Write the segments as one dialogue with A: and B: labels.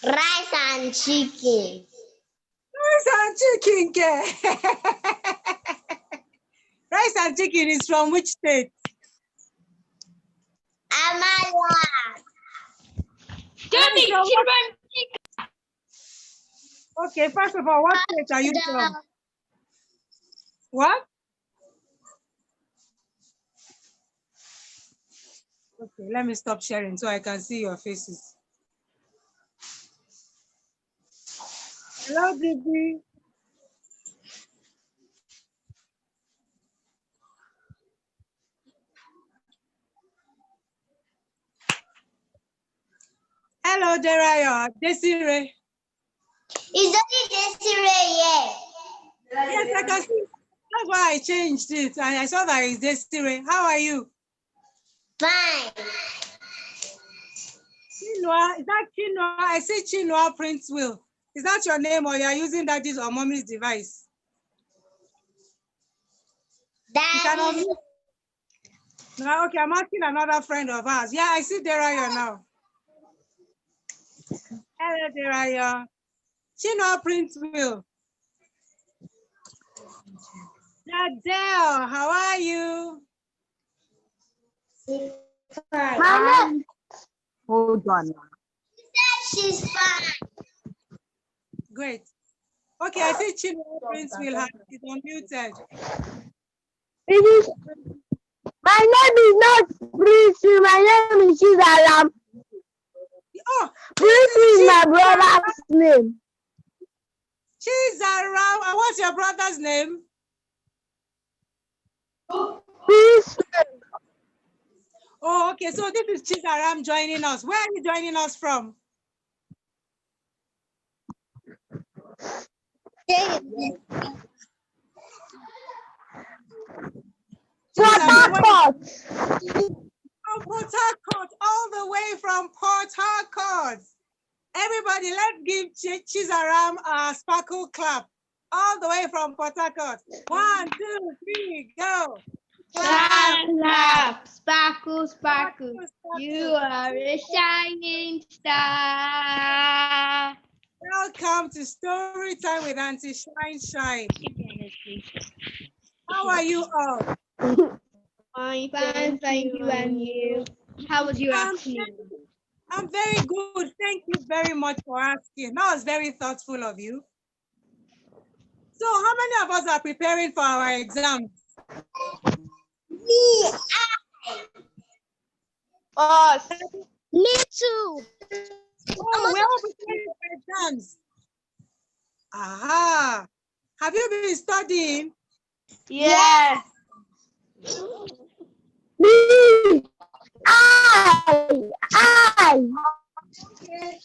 A: Rice and chicken.
B: Rice and chicken. Rice and chicken is from which state?
A: Amala.
B: Okay, first of all, what state are you from? What? Okay, let me stop sharing so I can see your faces. Hello, Bibi. Hello, Derayo. Desiree.
A: Is only Desiree here?
B: Yes, I can see. That's why I changed it. And I saw that it's Desiree. How are you?
A: Fine.
B: Chinua, is that Chinua? I see Chinua Prince Will. Is that your name or you are using daddy's or mommy's device?
A: Daddy.
B: No, okay, I'm asking another friend of ours. Yeah, I see Derayo now. Hello, Derayo. Chinua Prince Will. Nadel, how are you?
A: Mama.
C: Hold on.
A: She's fine.
B: Great. Okay, I see Chinua Prince Will is unmuted.
C: My name is not Prince. My name is Chizaram.
B: Oh,
C: Prince is my brother's name.
B: Chizaram. And what's your brother's name?
C: Prince.
B: Oh, okay. So this is Chizaram joining us. Where are you joining us from?
C: Port Harcourt.
B: From Port Harcourt, all the way from Port Harcourt. Everybody, let's give Chizaram a sparkle clap. All the way from Port Harcourt. 1, 2, 3, go.
D: Clap, clap, sparkle, sparkle. You are a shining star.
B: Welcome to Story Time with Aunty Shine-Shine. How are you all?
D: Fine, thank you, and you. How was your afternoon?
B: I'm very good. Thank you very much for asking. That was very thoughtful of you. So how many of us are preparing for our exams?
A: Me.
D: Us.
A: Me too.
B: Oh, we're all preparing for exams. Aha. Have you been studying?
D: Yes.
C: Me. I.
B: Okay.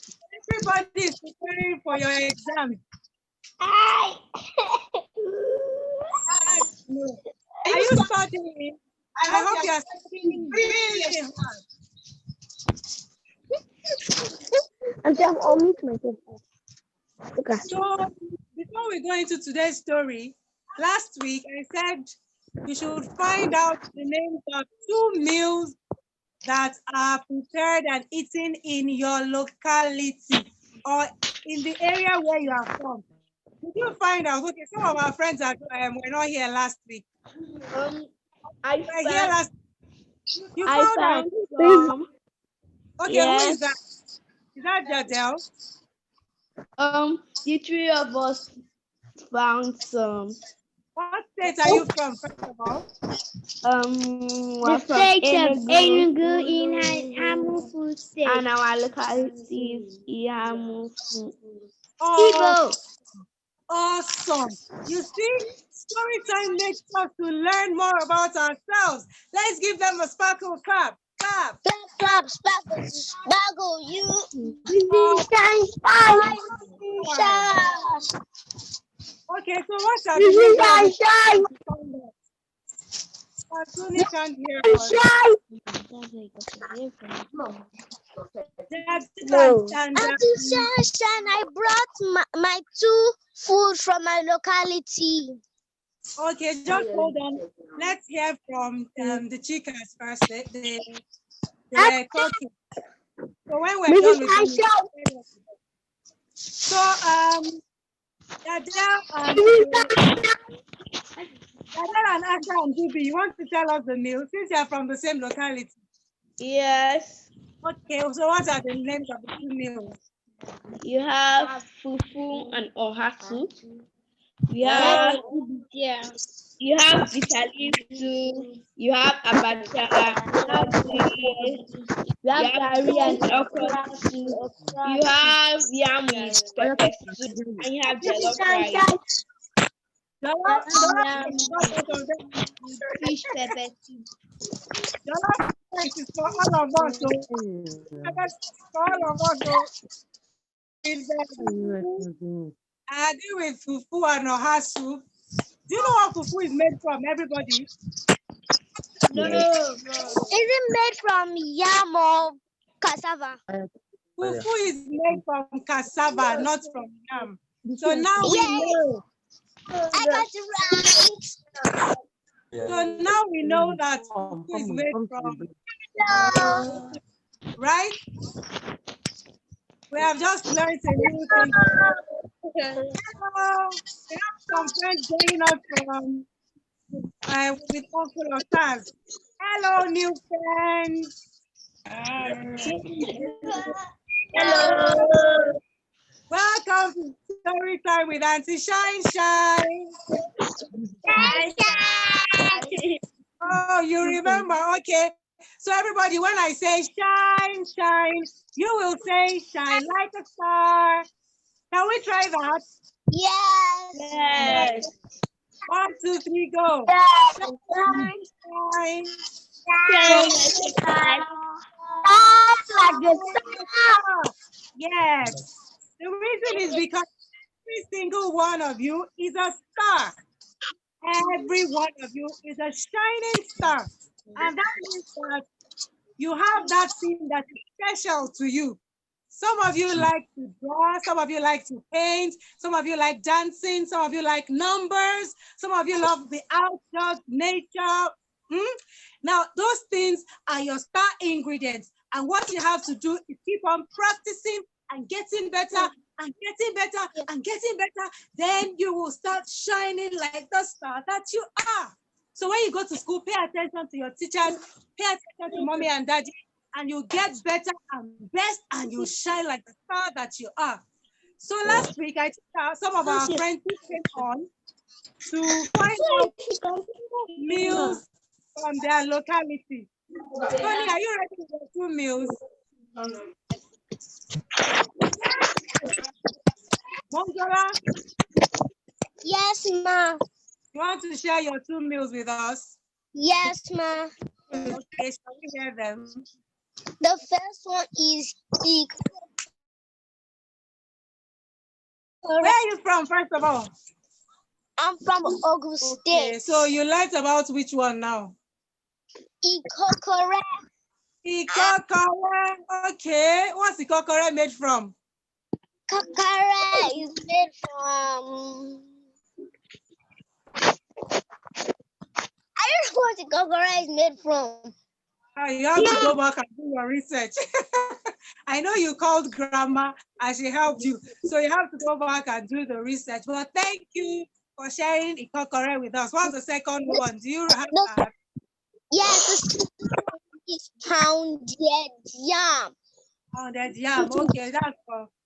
B: Everybody is preparing for your exams.
A: Hi.
B: Are you studying? I hope you are studying really hard.
C: I'm on mute myself. Okay.
B: So before we go into today's story, last week I said you should find out the names of 2 meals that are prepared and eaten in your locality or in the area where you are from. Did you find out? Okay, some of our friends are were not here last week.
D: I
B: Last. You
D: I
B: found out.
D: found some.
B: Okay,
D: Yes.
B: who is that? Is that Jadel?
D: The 3 of us found some.
B: What state are you from, first of all?
D: We're from
A: Enugu in Hamufu State.
D: and our locality is Ihamufu.
B: Oh, awesome. You see, story time makes us to learn more about ourselves. Let's give them a sparkle clap. Clap.
A: Clap, sparkle, sparkle, you.
C: Shine.
B: Okay, so what's our
C: Shine.
B: Tuni can't hear us.
C: Shine. No.
A: Aunty Shine-Shine, I brought my 2 food from my locality.
B: Okay, just hold on. Let's hear from the chicas first. They were talking. So when we're done with them, So, Dada and Asha and Dubi, you want to tell us the meal since you are from the same locality?
D: Yes.
B: Okay, so what are the names of the two meals?
D: You have fufu and ohasu. You
B: Yeah.
D: have you have bitter leaf soup. You have abacha. You have curry and okra soup. You have yam with pepper soup, and you have jollof rice.
B: Jollof
D: Yam with fish pepper soup.
B: rice is for all of us. So, for all of us. So, is I do with fufu and oha soup. Do you know what fufu is made from, everybody?
D: No.
A: Is it made from yam or cassava?
B: Fufu is made from cassava, not from yam. So now we know.
A: I got it right.
B: So now we know that fufu is made from, right? We have just learned a new thing. Hello. We have some friends joining us from with Uncle Otaz. Hello, new friends.
D: Hello.
B: Welcome to Story Time with Aunty Shine-Shine. Oh, you remember? Okay. So everybody, when I say shine, shine, you will say shine like a star. Can we try that?
A: Yes.
D: Yes.
B: 1, 2, 3, go. Shine, shine. Yes. The reason is because every single one of you is a star. Every one of you is a shining star. And that means that you have that thing that is special to you. Some of you like to draw, some of you like to paint, some of you like dancing, some of you like numbers, some of you love the outdoors, nature. Now, those things are your star ingredients. And what you have to do is keep on practicing and getting better and getting better and getting better. Then you will start shining like the star that you are. So when you go to school, pay attention to your teachers, pay attention to mommy and daddy, and you get better and best, and you shine like the star that you are. So last week, I took some of our friends who came on to find out meals from their locality. Tony, are you ready with your 2 meals? Mongola,
A: Yes, ma.
B: you want to share your 2 meals with us?
A: Yes, ma.
B: Okay, shall we hear them?
A: The first one is egg.
B: Where are you from, first of all?
A: I'm from Ogun State.
B: Okay, so you learned about which one now?
A: Ikokore.
B: Ikokore. Okay, what's ikokore made from?
A: Kokore is made from. I don't know what ikokore is made from.
B: You have to go back and do your research. I know you called grandma and she helped you. So you have to go back and do the research. But thank you for sharing ikokore with us. What's the second one? Do you have that?
A: Yes, the second one is pounded yam.
B: Pounded yam. Okay,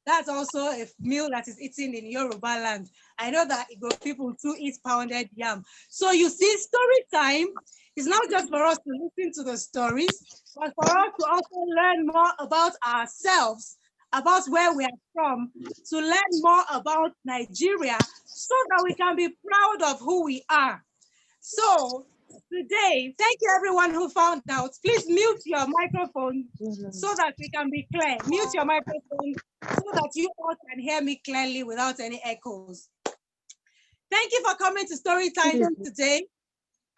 B: that's also a meal that is eaten in Yoruba land. I know that Igbo people too eat pounded yam. So you see, story time is not just for us to listen to the stories, but for us to also learn more about ourselves, about where we are from, to learn more about Nigeria, so that we can be proud of who we are. So today, thank you everyone who found out. Please mute your microphone so that we can be clear. Mute your microphone so that you all can hear me clearly without any echoes. Thank you for coming to Story Time today.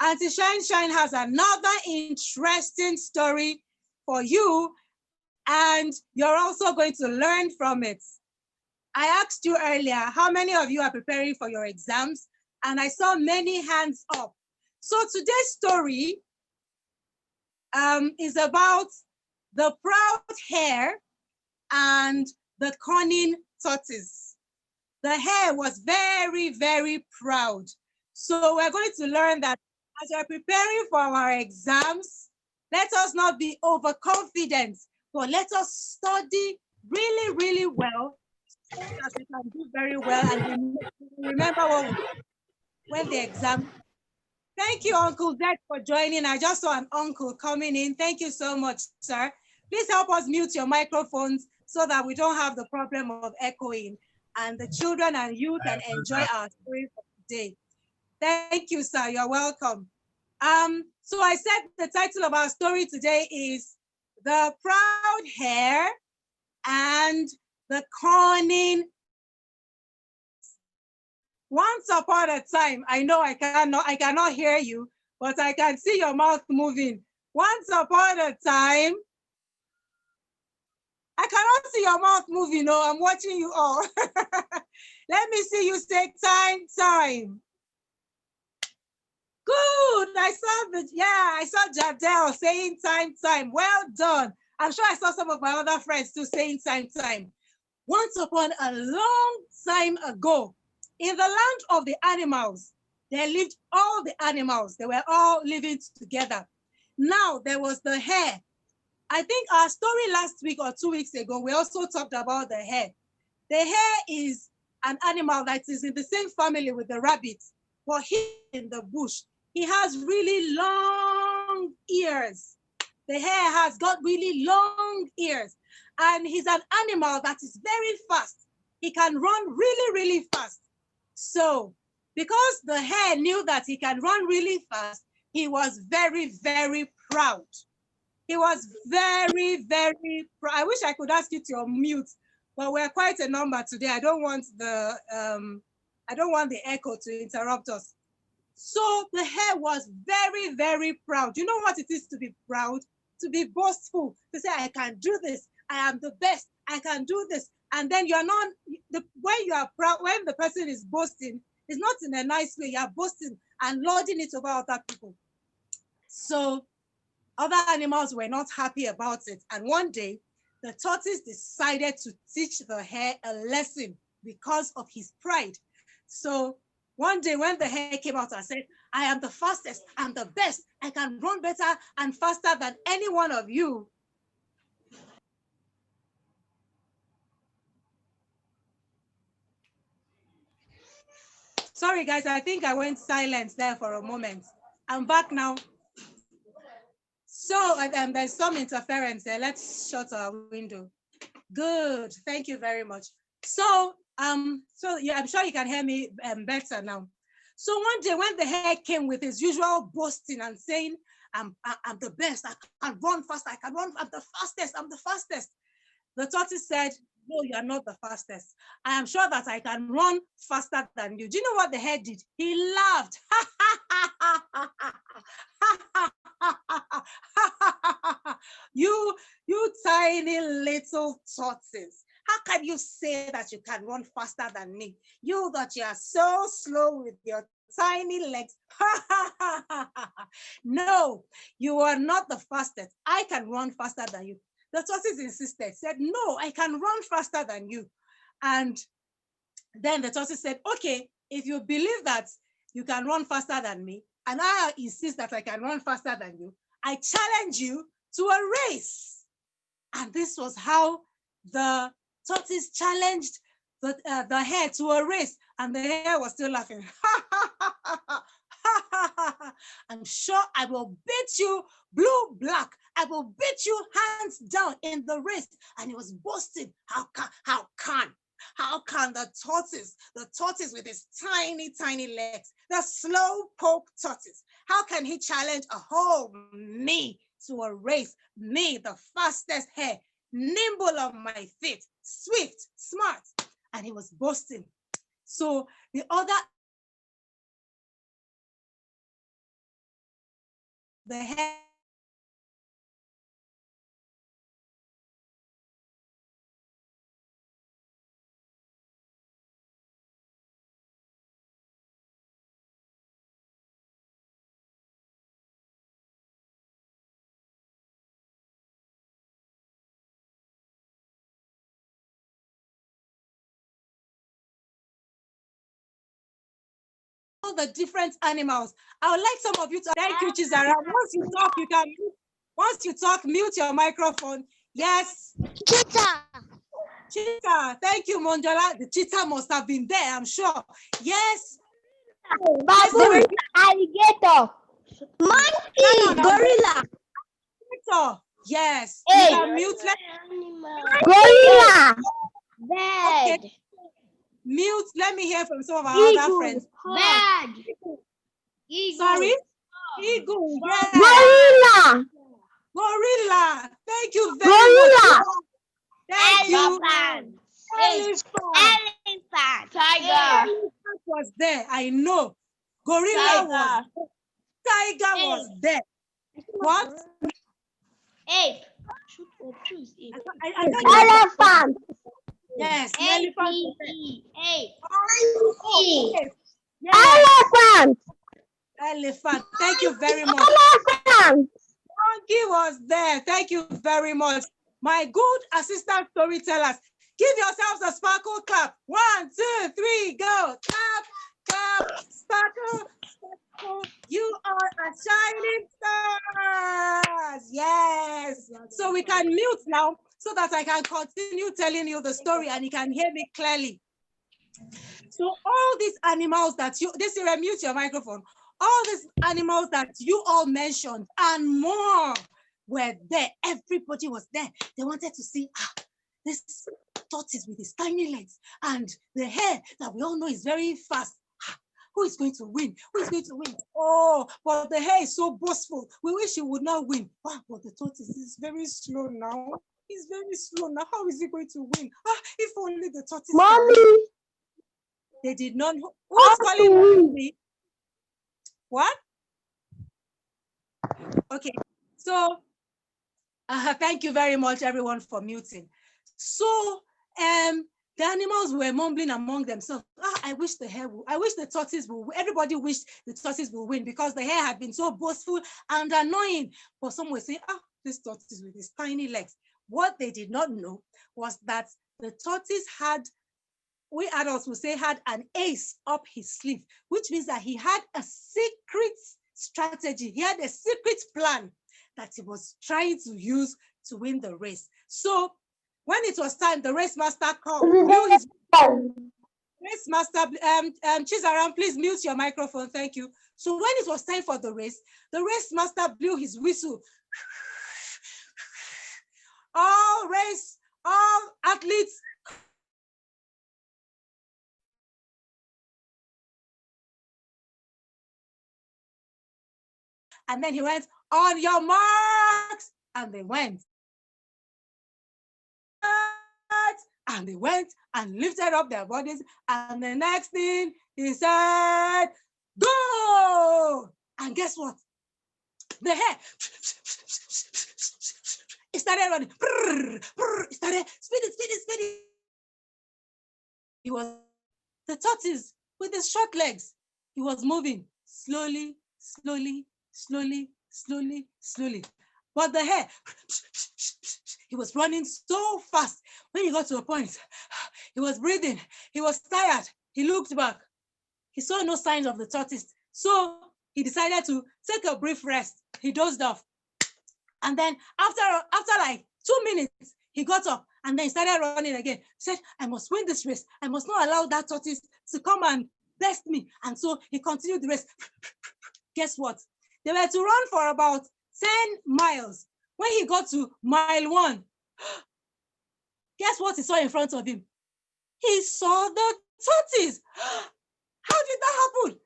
B: Aunty Shine-Shine has another interesting story for you, and you're also going to learn from it. I asked you earlier, how many of you are preparing for your exams? And I saw many hands up. So today's story is about the proud hare and the cunning tortoise. The hare was very, very proud. So we're going to learn that as we're preparing for our exams, let us not be overconfident, but let us study really, really well so that we can do very well and remember what we when the exam. Thank you, Uncle Zed, for joining. I just saw an uncle coming in. Thank you so much, sir. Please help us mute your microphones so that we don't have the problem of echoing and the children and you can enjoy our story for today. Thank you, sir. You're welcome. So I said the title of our story today is The Proud Hare and the Cunning. Once upon a time, I know I cannot hear you, but I can see your mouth moving. Once upon a time, I cannot see your mouth moving. No, I'm watching you all. Let me see you say time. Good. I saw Jadel saying time. Well done. I'm sure I saw some of my other friends too saying time. Once upon a long time ago, in the land of the animals, there lived all the animals. They were all living together. Now there was the hare. I think our story last week or 2 weeks ago, we also talked about the hare. The hare is an animal that is in the same family with the rabbits, but he in the bush. He has really long ears. The hare has got really long ears, and he's an animal that is very fast. He can run really, really fast. So because the hare knew that he can run really fast, he was very, very proud. He was very, very proud. I wish I could ask you to unmute, but we're quite a number today. I don't want the echo to interrupt us. So the hare was very, very proud. You know what it is to be proud? To be boastful, to say, I can do this. I am the best. I can do this. And then you're not, when you are proud, when the person is boasting, it's not in a nice way. You're boasting and lording it over other people. So other animals were not happy about it. And one day, the tortoise decided to teach the hare a lesson because of his pride. So one day when the hare came out and said, I am the fastest, I'm the best, I can run better and faster than any one of you. Sorry, guys, I think I went silent there for a moment. I'm back now. So there's some interference there. Let's shut our window. Good, thank you very much. So yeah, I'm sure you can hear me better now. So one day when the hare came with his usual boasting and saying, I'm the best, I can run fast, I'm the fastest. The tortoise said, no, you are not the fastest. I am sure that I can run faster than you. Do you know what the hare did? He laughed. You tiny little tortoise. How can you say that you can run faster than me? You that you are so slow with your tiny legs. No, you are not the fastest. I can run faster than you. The tortoise insisted, said, no, I can run faster than you. And then the tortoise said, okay, if you believe that you can run faster than me, and I insist that I can run faster than you, I challenge you to a race. And this was how the tortoise challenged the hare to a race. And the hare was still laughing. I'm sure I will beat you blue, black. I will beat you hands down in the race. And he was boasting. How can the tortoise with his tiny, tiny legs, the slow poke tortoise, how can he challenge a whole me to a race? Me, the fastest hare, nimble on my feet, swift, smart. And he was boasting. So the hare the different animals. I would like some of you to thank you, Chizara. Once you talk, mute your microphone. Yes. Cheetah. Thank you, Monjola. The cheetah must have been there, I'm sure. Yes.
C: Baboon, alligator,
A: Monkey, gorilla.
B: Yes.
C: Hey.
B: You can mute.
C: gorilla,
D: Bird.
B: Okay. Mute. Let me hear from some of our other friends.
D: Bird. Eagle.
B: Sorry? Eagle. Yes.
C: gorilla,
B: Gorilla. Thank you very much.
C: gorilla,
B: Thank you.
D: Elephant.
B: Elephant.
D: Tiger.
B: Elephant was there. I know. Gorilla was there. Tiger was there. What?
D: Ape. Shoot or choose ape.
C: elephant,
B: Yes. The elephant was there.
D: Ape.
B: Oh, yes.
C: elephant,
B: Elephant. Thank you very much.
C: elephant.
B: Monkey was there. Thank you very much. My good assistant storytellers, give yourselves a sparkle clap. 1, 2, 3, go. Clap, clap, sparkle, sparkle. You are a shining stars. Yes. So we can mute now so that I can continue telling you the story and you can hear me clearly. So all these animals that this year, mute your microphone. All these animals that you all mentioned and more were there. Everybody was there. They wanted to see this tortoise with his tiny legs and the hare that we all know is very fast. Who is going to win? Who is going to win? Oh, but the hare is so boastful. We wish he would not win. But the tortoise is very slow now. He's very slow now. How is he going to win? If only the tortoise.
C: Mommy.
B: They did not know. Who's calling me? What? Okay, so thank you very much, everyone, for muting. So the animals were mumbling among themselves. I wish the tortoise will. Everybody wished the tortoise will win because the hare had been so boastful and annoying. But some were saying, this tortoise with his tiny legs. What they did not know was that the tortoise had, we adults would say, had an ace up his sleeve, which means that he had a secret strategy. He had a secret plan that he was trying to use to win the race. So when it was time, the race master blew his race master. Chizaram, please mute your microphone. Thank you. So when it was time for the race master blew his whistle. All athletes. And then he went, on your marks, and they went. And they went and lifted up their bodies. And the next thing he said, go! And guess what? The hare, it started running. It started speeding. He was the tortoise with his short legs. He was moving slowly. But the hare, he was running so fast. When he got to a point, he was breathing. He was tired. He looked back. He saw no signs of the tortoise. So he decided to take a brief rest. He dozed off. And then after like 2 minutes, he got up and then he started running again. He said, I must win this race. I must not allow that tortoise to come and best me. And so he continued the race. Guess what? They were to run for about 10 miles. When he got to mile 1, guess what he saw in front of him? He saw the tortoise. How did that happen?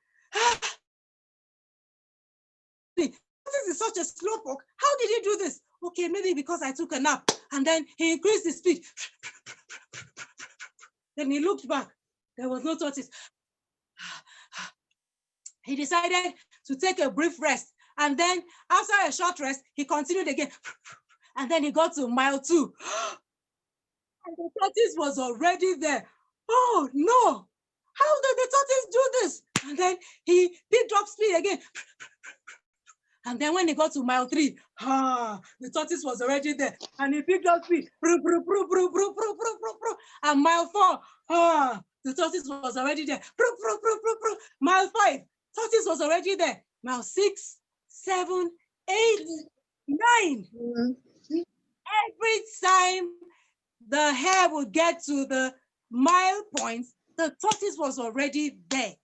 B: This is such a slowpoke. How did he do this? Okay, maybe because I took a nap. And then he increased the speed. Then he looked back. There was no tortoise. He decided to take a brief rest. And then after a short rest, he continued again. And then he got to mile 2. And the tortoise was already there. Oh, no. How did the tortoise do this? And then he picked up speed again. And then when he got to mile 3, the tortoise was already there. And he picked up speed. And mile 4, the tortoise was already there. Mile 5, tortoise was already there. Mile 6, 7, 8, 9. Every time the hare would get to the mile point, the tortoise was already there.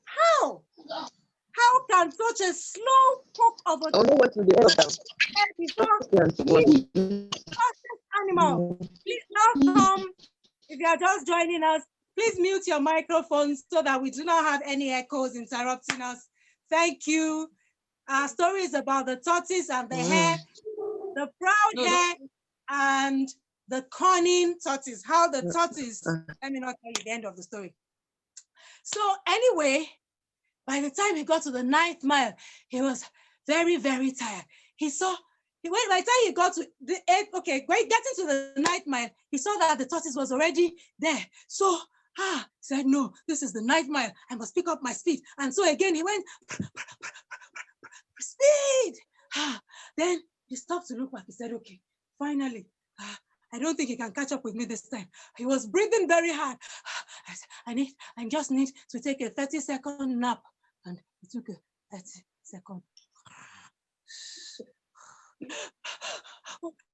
B: How? How can such a slow poke of a animal? Please now come. If you are just joining us, please mute your microphones so that we do not have any echoes interrupting us. Thank you. Our story is about the tortoise and the hare, the proud hare, and the cunning tortoise. How the tortoise, let me not tell you the end of the story. So anyway, by the time he got to the 9th mile, he was very, very tired. By the time he got to the 8th, getting to the 9th mile, he saw that the tortoise was already there. So he said, no, this is the 9th mile. I must pick up my speed. And so again, he went, speed. Then he stopped to look back. He said, okay, finally, I don't think he can catch up with me this time. He was breathing very hard. I just need to take a 30-second nap. And he took a 30-second.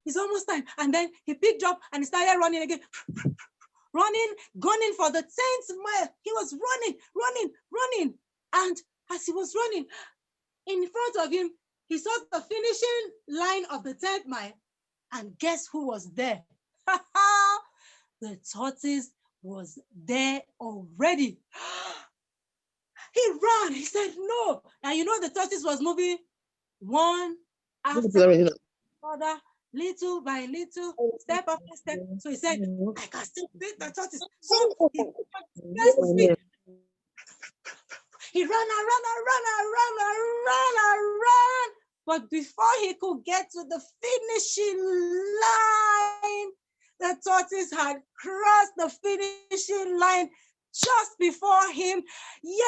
B: It's almost time. And then he picked up and he started running again. Gunning for the 10th mile. He was running. And as he was running, in front of him, he saw the finishing line of the 10th mile. And guess who was there? The tortoise was there already. He ran. He said, no. Now, you know, the tortoise was moving one after another, little by little, step after step. So he said, I can still beat the tortoise. So he ran. But before he could get to the finishing line, the tortoise had crossed the finishing line just before him. Yay!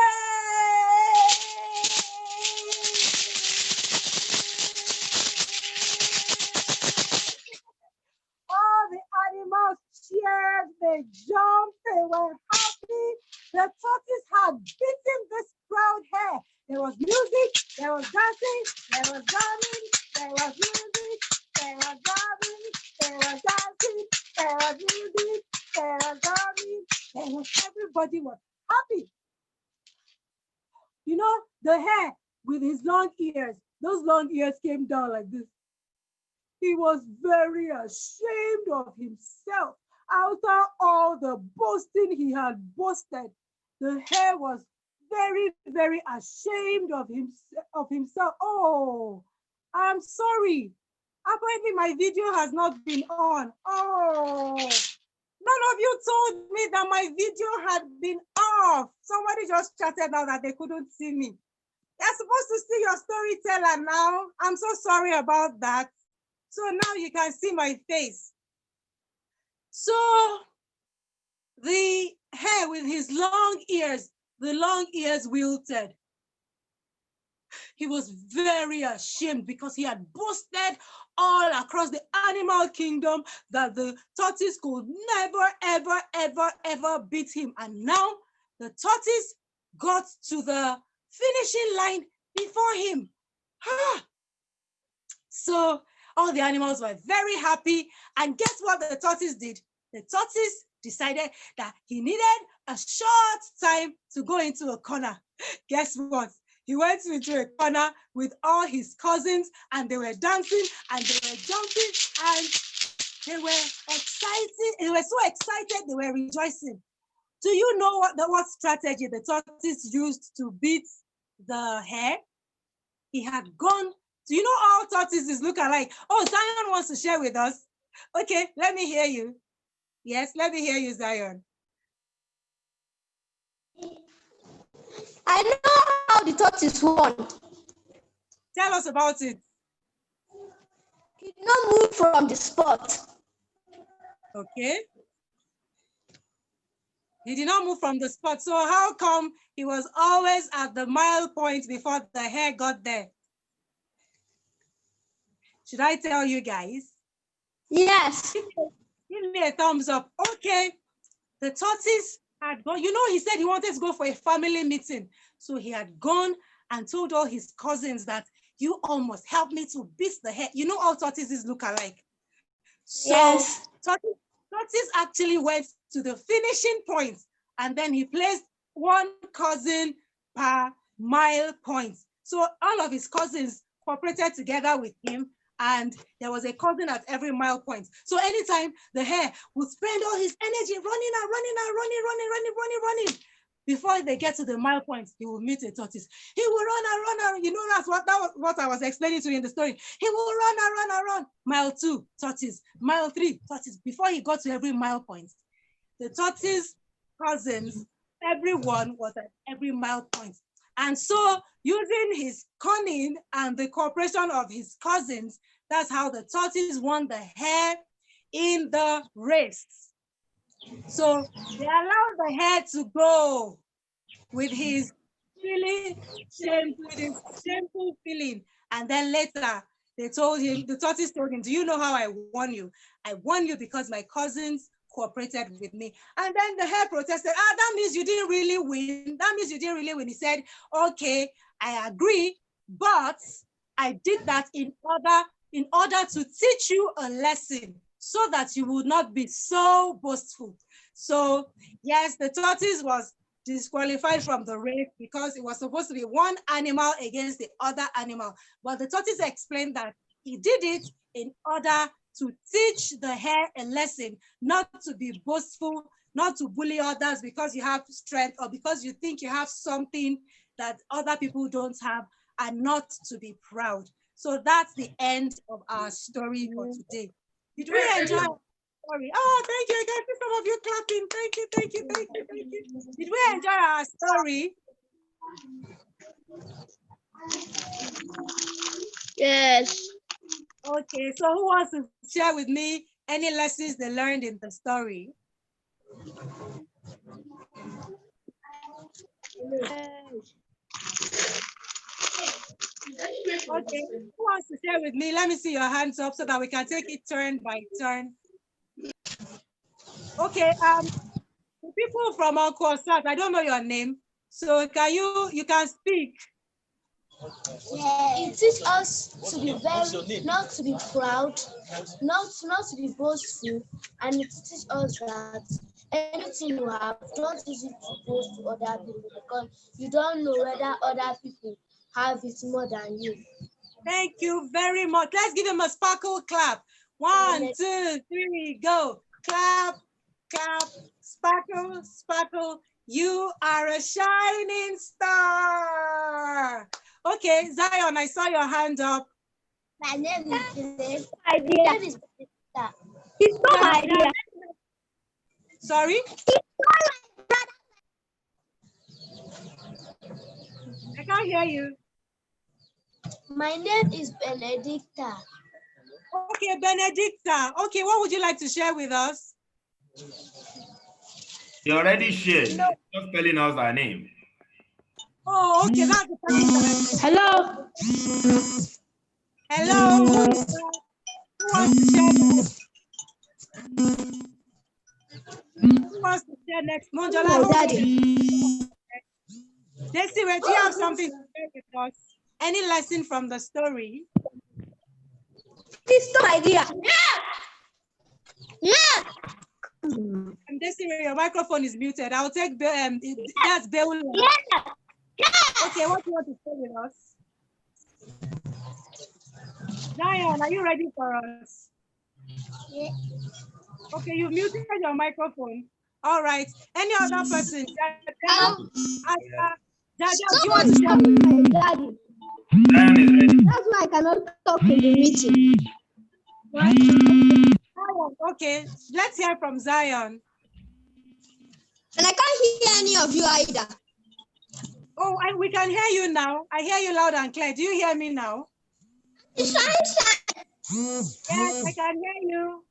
B: All the animals cheered, they jumped, they were happy. The tortoise had beaten this proud hare. There was music, there was dancing, there was drumming, there was music, there was drumming, there was dancing, there was music, there was drumming, everybody was happy. You know, the hare with his long ears, those long ears came down like this. He was very ashamed of himself. After all the boasting he had boasted, the hare was very, very ashamed of himself. Oh, I'm sorry. Apparently my video has not been on. Oh, none of you told me that my video had been off. Somebody just chatted out that they couldn't see me. They're supposed to see your storyteller now. I'm so sorry about that. So now you can see my face. So the hare with his long ears, the long ears wilted. He was very ashamed because he had boasted all across the animal kingdom that the tortoise could never, ever beat him. And now the tortoise got to the finishing line before him. So all the animals were very happy. And guess what the tortoise did? The tortoise decided that he needed a short time to go into a corner. Guess what? He went into a corner with all his cousins and they were dancing and they were jumping and they were excited. They were so excited, they were rejoicing. Do you know what strategy the tortoise used to beat the hare? He had gone. Do you know all tortoises look alike? Oh, Zion wants to share with us. Okay, let me hear you. Yes, let me hear you, Zion.
A: I know how the tortoise won.
B: Tell us about it.
A: He did not move from the spot.
B: Okay. He did not move from the spot. So how come he was always at the mile point before the hare got there? Should I tell you guys?
A: Yes.
B: Give me a thumbs up. Okay. The tortoise had gone. You know, he said he wanted to go for a family meeting. So he had gone and told all his cousins that you all must help me to beat the hare. You know how tortoises look alike. So
A: Yes.
B: tortoise actually went to the finishing point, and then he placed one cousin per mile point. So all of his cousins cooperated together with him, and there was a cousin at every mile point. So anytime the hare would spend all his energy running and running and running. Before they get to the mile point, he will meet a tortoise. He will run and run. You know, that was what I was explaining to you in the story. He will run and run. Mile 2, tortoise. Mile 3, tortoise. Before he got to every mile point, the tortoise cousins, everyone was at every mile point. And so using his cunning and the cooperation of his cousins, that's how the tortoise won the hare in the race. So they allowed the hare to go with his shameful feeling. And then later they told him, the tortoise told him, do you know how I won you? I won you because my cousins cooperated with me. And then the hare protested, that means you didn't really win. That means you didn't really win. He said, okay, I agree, but I did that in order to teach you a lesson so that you would not be so boastful. So yes, the tortoise was disqualified from the race because it was supposed to be one animal against the other animal. But the tortoise explained that he did it in order to teach the hare a lesson, not to be boastful, not to bully others because you have strength or because you think you have something that other people don't have, and not to be proud. So that's the end of our story for today. Did we enjoy our story? Oh, thank you. I can see some of you clapping. Thank you. Did we enjoy our story?
D: Yes.
B: Okay, so who wants to share with me any lessons they learned in the story? Okay, who wants to share with me? Let me see your hands up so that we can take it turn by turn. Okay, the people from Uncle Osat, I don't know your name, so you can speak.
A: Yeah, it teaches us to be not to be proud, not to be boastful, and it teaches us that anything you have, don't use it to boast to other people because you don't know whether other people have it more than you.
B: Thank you very much. Let's give him a sparkle clap. 1, 2, 3, go. Clap, clap, sparkle, sparkle. You are a shining star. Okay, Zion, I saw your hand up.
A: My name is
C: Idea. It's not my idea.
B: Sorry? I can't hear you.
A: My name is Benedicta.
B: Okay, Benedicta. Okay, what would you like to share with us?
E: You already shared. No. Just spelling out our name.
B: Oh, okay, that's the time.
C: Hello.
B: Hello. Who wants to share next? Who wants to share next? Monjola,
A: Daddy.
B: Desiree, do you have something to share with us? Any lesson from the story?
C: It's not idea.
A: Yeah.
B: And Desiree, your microphone is muted. I'll take that's Beula.
A: Yeah.
B: Okay, what do you want to share with us? Zion, are you ready for us?
A: Yeah.
B: Okay, you muted your microphone. All right. Any other person? Jaja, do you want to share with me?
C: Daddy.
E: Zion is ready.
C: That's why I cannot talk in the meeting.
B: Zion, okay, let's hear from Zion.
A: And I can't hear any of you either.
B: Oh, we can hear you now. I hear you loud and clear. Do you hear me now?
A: Yes,
B: Yes, I can hear you.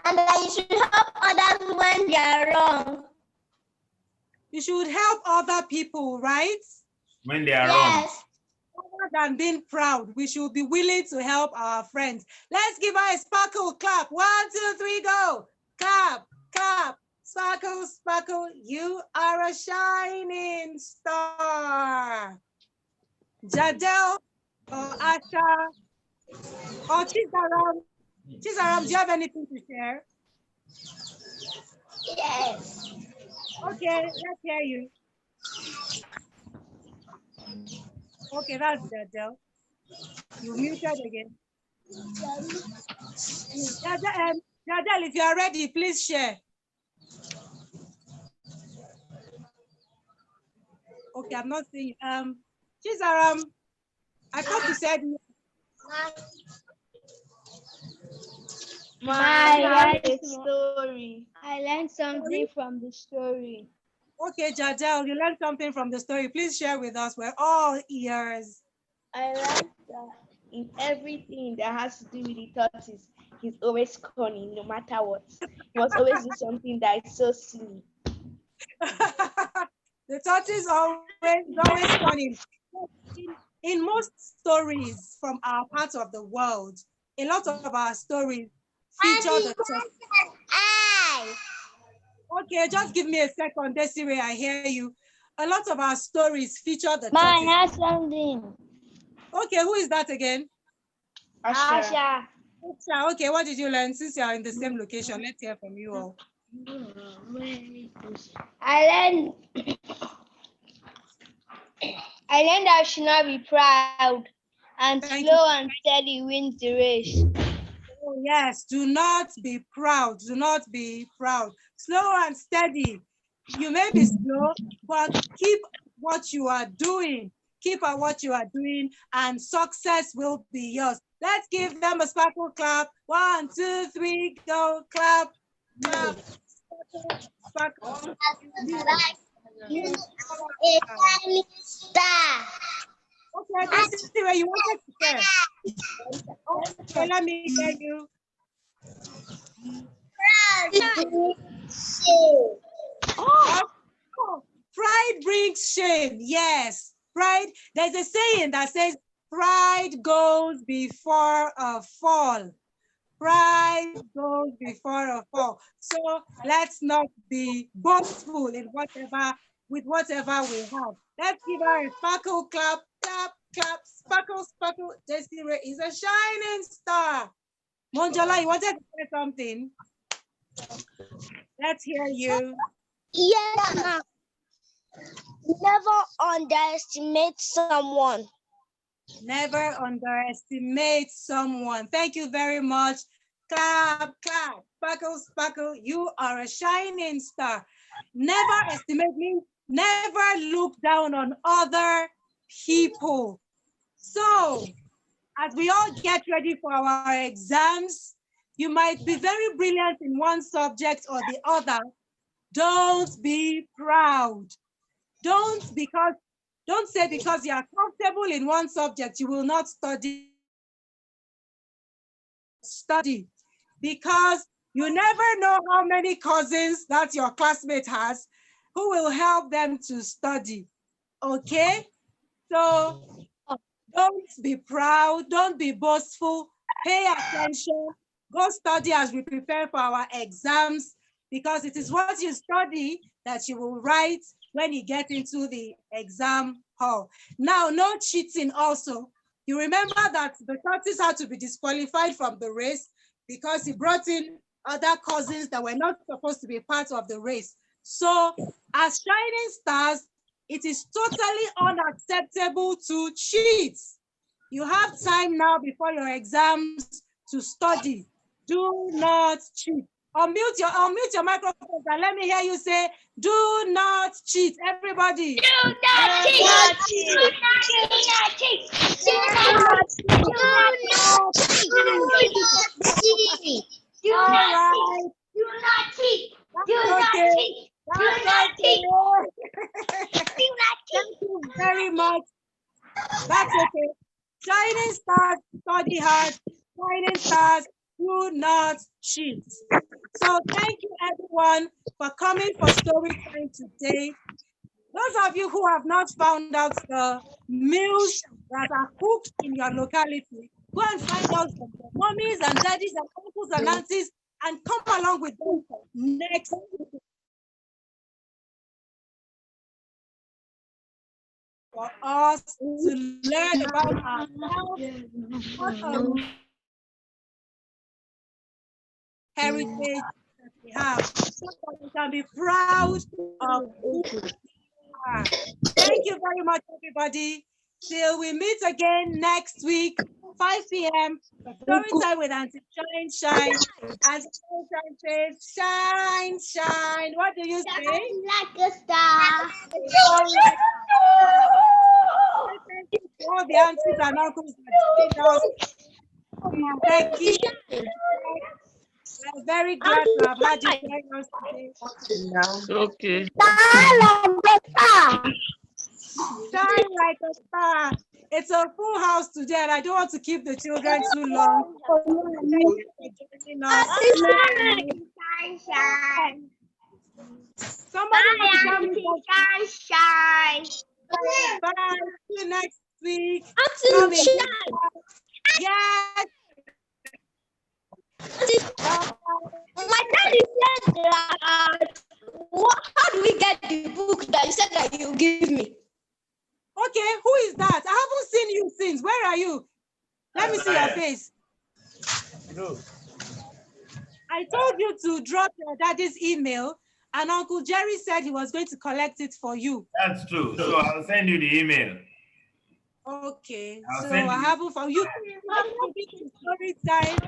A: And that you should help others when they are wrong.
B: You should help other people, right?
E: When they are wrong.
B: than being proud, we should be willing to help our friends. Let's give her a sparkle clap. 1, 2, 3, go. Clap, clap. Sparkle, sparkle. You are a shining star. Jadel or Asha or Chizaram. Chizaram, do you have anything to share?
A: Yes.
B: Okay, let's hear you. Okay, that's Jadel. You muted again. Jadel, if you are ready, please share. Okay, I'm not seeing. Chizaram, I thought you said.
D: I have a story. I learned something from the story.
B: Okay, Jadel, you learned something from the story. Please share with us. We're all ears.
D: I learned that in everything that has to do with the tortoise, he's always cunning, no matter what. He must always do something that is so silly.
B: The tortoise always cunning. In most stories from our part of the world, a lot of our stories feature the tortoise. Okay, just give me a second, Desiree, I hear you. A lot of our stories feature the tortoise.
C: I have something.
B: Okay, who is that again?
D: Asha.
B: Asha, okay, what did you learn since you are in the same location? Let's hear from you all.
C: I learned I should not be proud, and slow and steady wins the race.
B: Oh, yes, do not be proud. Do not be proud. Slow and steady. You may be slow, but keep what you are doing. Keep at what you are doing, and success will be yours. Let's give them a sparkle clap. 1, 2, 3, go. Clap, clap. Sparkle. Okay, this is where you wanted to share. Okay, let me hear you. Oh, pride brings shame. Yes, pride. There's a saying that says, pride goes before a fall. Pride goes before a fall. So let's not be boastful in with whatever we have. Let's give her a sparkle clap, clap, clap, sparkle, sparkle. Desiree is a shining star. Monjola, you wanted to say something? Let's hear you.
C: Yes, ma'am. Never underestimate someone.
B: Never underestimate someone. Thank you very much. Clap, clap, sparkle, sparkle. You are a shining star. Never estimate means never look down on other people. So, as we all get ready for our exams, you might be very brilliant in one subject or the other. Don't be proud. Don't say because you are comfortable in one subject, you will not study. Because you never know how many cousins that your classmate has who will help them to study. Okay? So don't be proud, don't be boastful, pay attention, go study as we prepare for our exams, because it is what you study that you will write when you get into the exam hall. Now, no cheating also. You remember that the tortoise had to be disqualified from the race because he brought in other cousins that were not supposed to be part of the race. So as shining stars, it is totally unacceptable to cheat. You have time now before your exams to study. Do not cheat. Unmute your microphone and let me hear you say, do not cheat. Everybody.
C: Do not cheat. Do not cheat. Do not cheat. Do not cheat. Do not cheat. Do not cheat. Do not cheat. Do not cheat.
B: Thank you very much. That's okay. Shining stars, study hard. Shining stars, do not cheat. So thank you everyone for coming for story time today. Those of you who have not found out the meals that are cooked in your locality. Go and find out from your mommies and daddies and uncles and aunties and come along with them next for us to learn about ourselves, what heritage that we have, so that we can be proud of who we are. Thank you very much, everybody. Till we meet again next week, 5 p.m. Story time with Aunty Shine-Shine. Aunty Shine-Shine says, shine, shine. What do you say?
C: Like a star.
B: Thank you to all the aunties and uncles that joined us. Becky, we're very glad to have had you join us today.
F: Okay.
B: Shine like a star. It's a full house today, and I don't want to keep the children too long. Thank you for joining us.
C: Shine.
B: Somebody want to tell me
C: Shine.
B: bye. See you next week.
A: Auntie Shine.
B: Yes.
A: My daddy said that. How do we get the book that you said that you give me?
B: Okay, who is that? I haven't seen you since. Where are you? Let me see your face. I told you to drop your daddy's email, and Uncle Jerry said he was going to collect it for you.
E: That's true. So I'll send you the email.
B: Okay,
E: I'll
B: so
E: send
B: I
E: you.
B: haven't found you. Haven't been to story time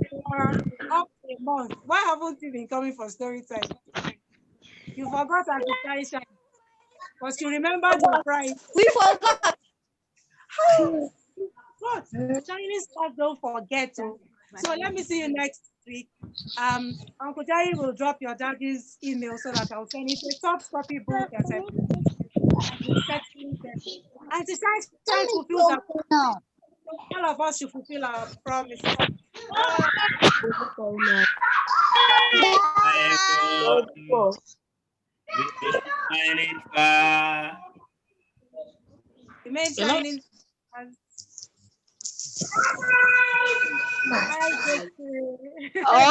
B: for up to a month. Why haven't you been coming for story time? You forgot Aunty Shine-Shine, because you remembered your price.
A: We forgot.
B: What? Chinese stuff don't forget to. So let me see you next week. Uncle Jerry will drop your daddy's email so that I'll send it a soft copy book, etc. Aunty Shine-Shine fulfills our promise. All of us should fulfill our promises.
E: Shining star.
B: Remain shining.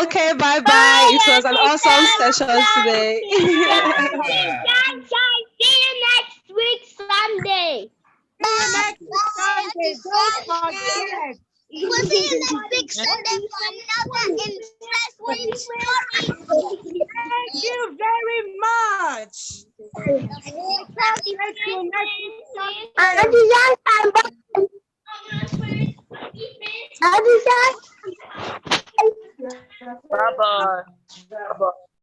F: Okay, bye bye. It was an awesome session today.
C: See you next week, Sunday.
B: Next Sunday, don't forget.
C: We'll see you next week, Sunday, for another interesting story.
B: Thank you very much. Thank you next week Sunday.
F: Bye bye.